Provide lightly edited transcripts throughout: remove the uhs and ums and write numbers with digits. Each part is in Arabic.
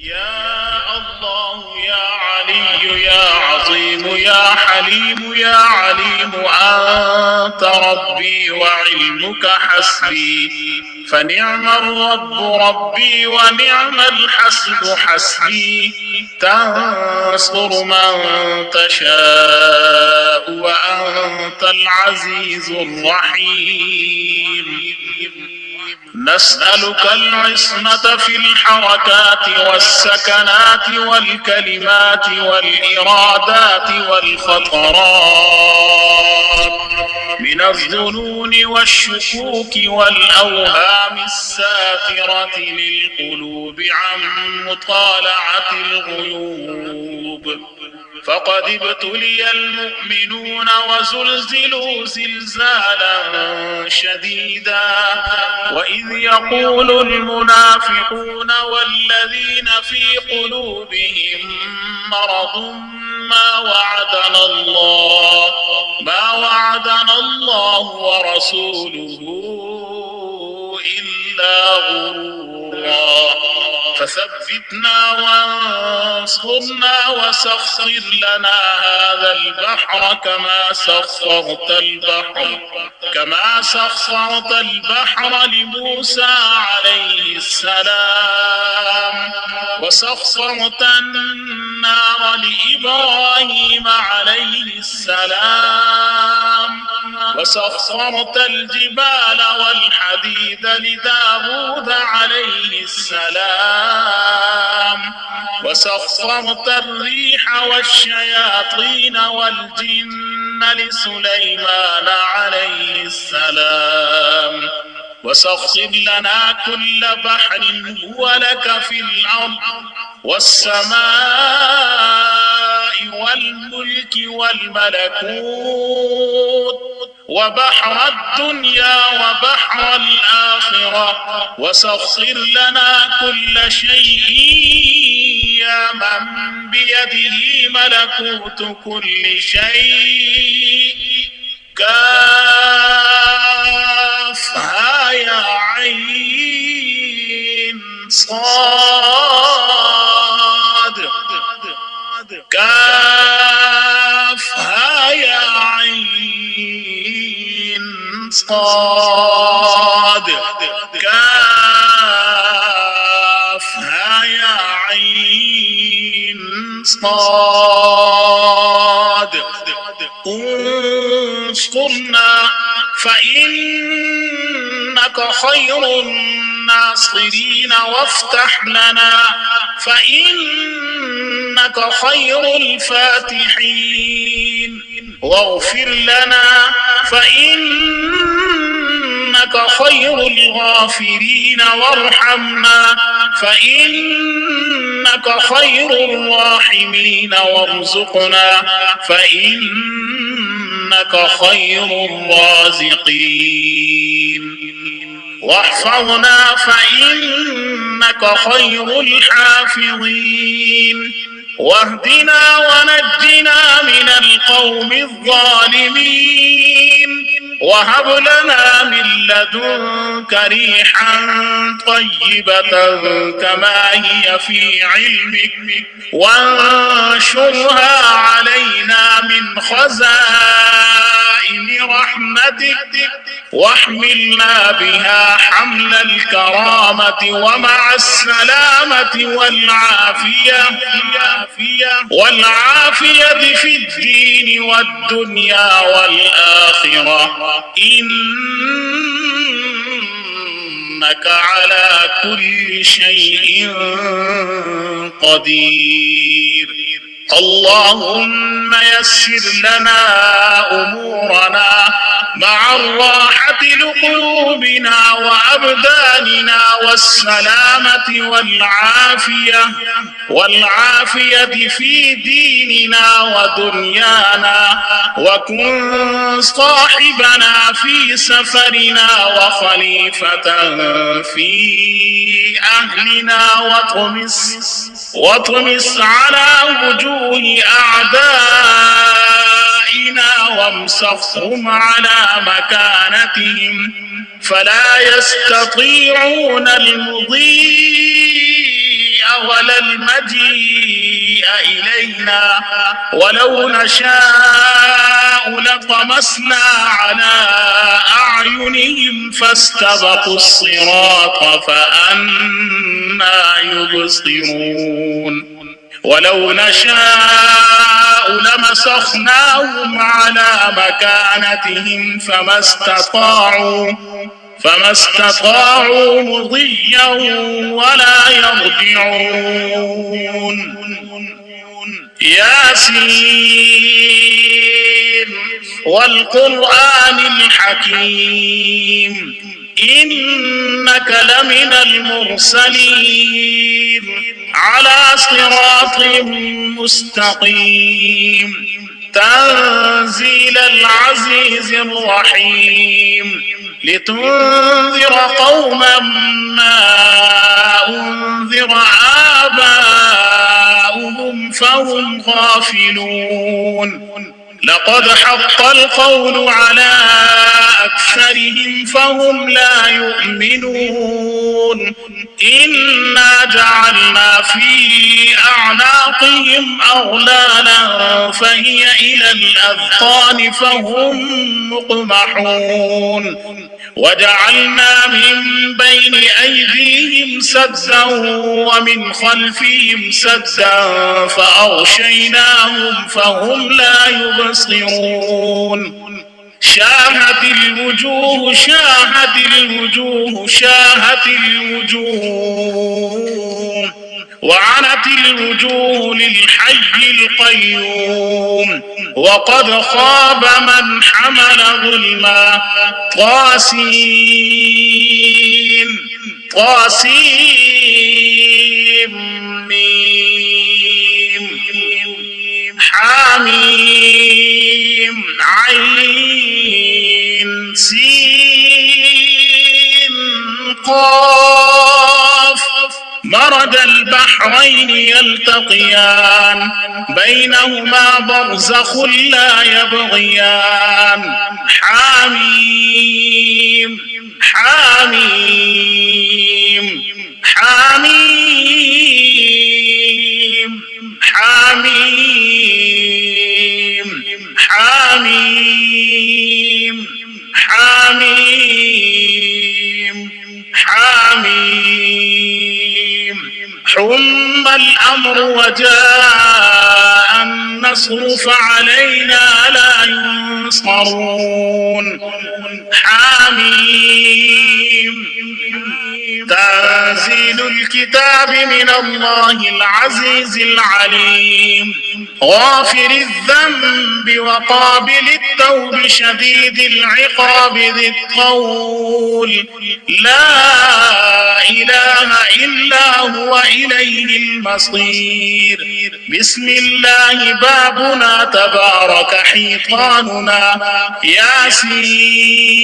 يا الله يا علي يا عظيم يا حليم يا عليم أنت ربي وعلمك حسبي، فنعم الرب ربي ونعم الحسب حسبي. تنصر من تشاء وأنت العزيز الرحيم. نسألك العصمة في الحركات والسكنات والكلمات والإرادات والخطرات، من الظنون والشكوك والأوهام السافرة للقلوب عن مطالعة الغيوب. فقد ابتلي المؤمنون وزلزلوا زلزالا شديدا، وإذ يقول المنافقون والذين في قلوبهم مرض ما وعدنا الله ورسوله إلا غرورا. فثبتنا وانصرنا وسخر لنا هذا البحر كما سخرت البحر لموسى عليه السلام، وسخرت النار لإبراهيم عليه السلام، وسخرت الجبال والحديد لداود عليه السلام، وسخرت الريح والشياطين والجن لسليمان عليه السلام. وسخر لنا كل بحر هو لك في الأرض والسماء والملك والملكوت، وبحر الدنيا وبحر الآخرة. وسخر لنا كل شيء يا من بيده ملكوت كل شيء. كافها يا عين صاد، كافها يا عين صاد، كافها يا عين صاد. انصرنا فإنك خير الناصرين، وافتح لنا فإنك خير الفاتحين، واغفر لنا فإنك خير الغافرين، وارحمنا فإنك خير الراحمين، وارزقنا فإنك خير الرازقين، واحفظنا فإنك خير الحافظين، واهدنا ونجنا من القوم الظالمين، وهب لنا من لدنك ريحا طيبة كما هي في علمك، وانشرها علينا من خزائن رحمتك، واحملنا بها حمل الكرامة ومع السلامة والعافية في الدين والدنيا والآخرة، إنك على كل شيء قدير. اللهم يسر لنا أمورنا مع الراحة لقلوبنا وأبداننا والسلامة والعافية في ديننا ودنيانا، وكن صاحبنا في سفرنا وخليفة في أهلنا، واطمس على وجوه أعدائنا وامسخهم على مكانتهم فلا يستطيعون المضي ولا المجيء إلينا، ولو نشاء لطمسنا على أعينهم فاستبقوا الصراط فأنى يبصرون. ولو نشاء لمسخناهم على مكانتهم فما استطاعوا مضيا ولا يرجعون. ياسين والقرآن الحكيم إنك لمن المرسلين على صراط مستقيم تنزيل العزيز الرحيم لتنذر قوما ما أنذر آباؤهم فهم غافلون. لقد حق القول على أكثرهم فهم لا يؤمنون. إنا جعلنا في أعناقهم أغلالا فهي إلى الأذقان فهم مقمحون. وجعلنا من بين أيديهم سدا ومن خلفهم سدا فأغشيناهم فهم لا يبصرون. شاهت الوجوه وعنت الوجوه للحي القيوم وقد خاب من حمل ظلما. حاميم عين سين قاف مرج البحرين يلتقيان بينهما برزخ لا يبغيان. حاميم حاميم حاميم حاميم حاميم حاميم حاميم حم الأمر وجاء النصر فعلينا لا ينصرون. حاميم تنزيل الكتاب من الله العزيز العليم غافر الذنب وقابل التوب شديد العقاب ذي الطول لا إله إلا هو إليه المصير. بسم الله بابنا تبارك حيطاننا. ياسين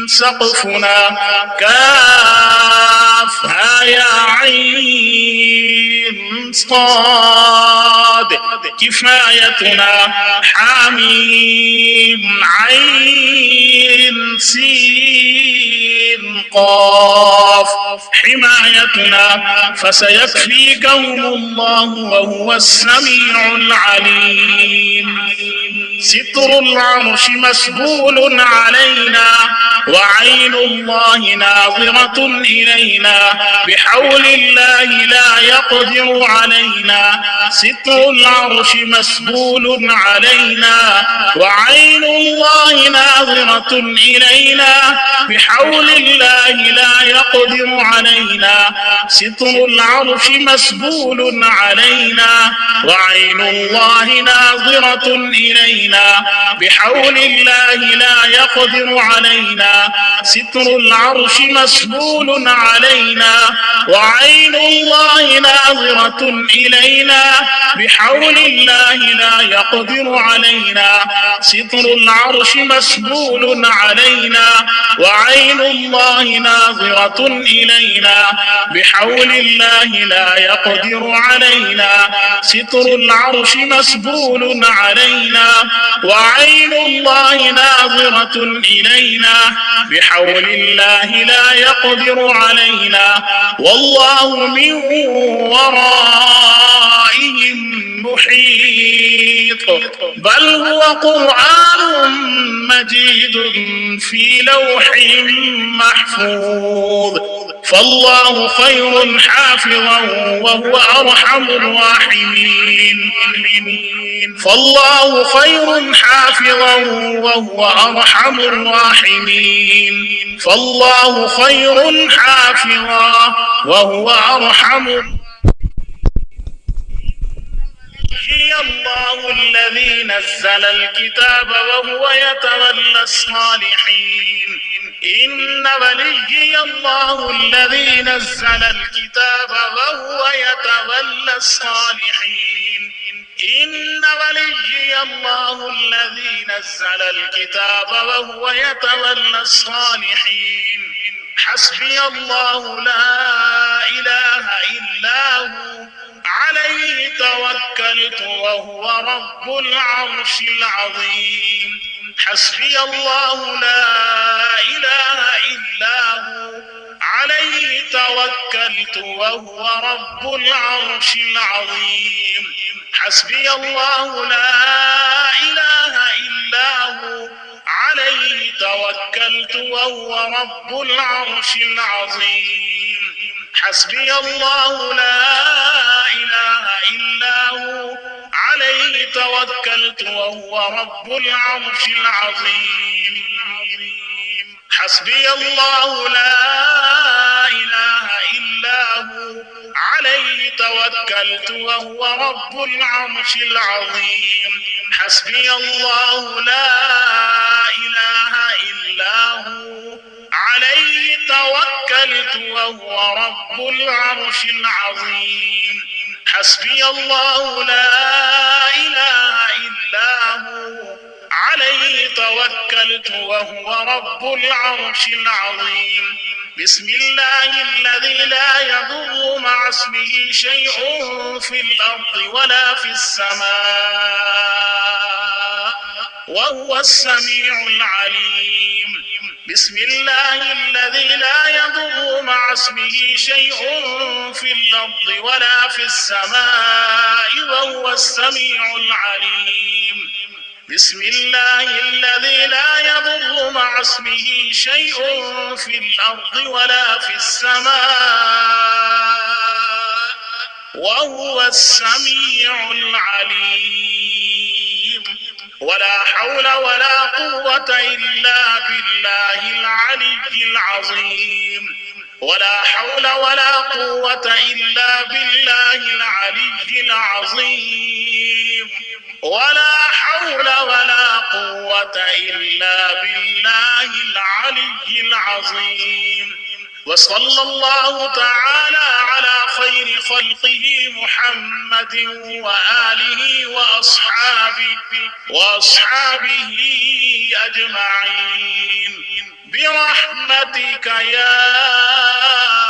سقفنا. كافها يا عين صاد كفايتنا. حميم عين سين قاف حمايتنا. فسيكفيكهم الله وهو السميع العليم. ستر العرش مسبول علينا وعين الله ناظرة إلينا بحول الله لا يقدر علينا. ستر العرش مسبول علينا وعين الله ناظرة إلينا بحول الله لا يقدر علينا. ستر العرش مسبول علينا وعين الله ناظرة إلينا بحول الله لا يقدر علينا. ستر العرش مسبول علينا وعين الله ناظرة إلينا بحول الله لا يقدر علينا. ستر العرش مسبول علينا وعين الله ناظرة إلينا بحول الله لا يقدر علينا. ستر العرش مسبول علينا وعين الله ناظرة إلينا بحول الله لا يقدر علينا. والله من ورائهم محيط بل هو قرآن مجيد في لوح محفوظ فالله خير حافظا وهو أرحم الراحمين فالله خير حافظا وهو أرحم الراحمين فالله خير حافظا وهو أرحم هي الله الذي نزل الكتاب وهو يتولى الصالحين إن وليي الله الذي نزل الكتاب وهو يتولى الصالحين إن وليي الله الذي نزل الكتاب وهو يتولى الصالحين حسبي الله لا إله إلا هو عليه توكلت وهو رب العرش العظيم حسبي الله لا إله إلا هو عليه توكلت وهو رب العرش العظيم حسبي الله لا إله إلا هو عليه توكلت وهو رب العرش العظيم حسبي الله لا إله إلا هو عليه توكلت وهو رب العرش العظيم حسبي الله لا إله إلا هو عليه توكلت وهو رب العرش العظيم حسبي الله لا إله إلا هو عليه توكلت وهو رب العرش العظيم حسبي الله لا إله إلا هو عليه توكلت وهو رب العرش العظيم بسم الله الذي لا يضر مع اسمه شيء في الأرض ولا في السماء وهو السميع العليم بسم الله الذي لا يضر مع اسمه شيء في الأرض ولا في السماء وهو السميع العليم بسم الله الذي لا يضر مع اسمه شيء في الأرض ولا في السماء وهو السميع العليم ولا حول ولا قوة إلا بالله العلي العظيم ولا حول ولا قوة إلا بالله العلي العظيم ولا حول ولا قوة إلا بالله العلي العظيم وصلى الله تعالى على خير خلقه محمد وآله وأصحابه أجمعين برحمتك يا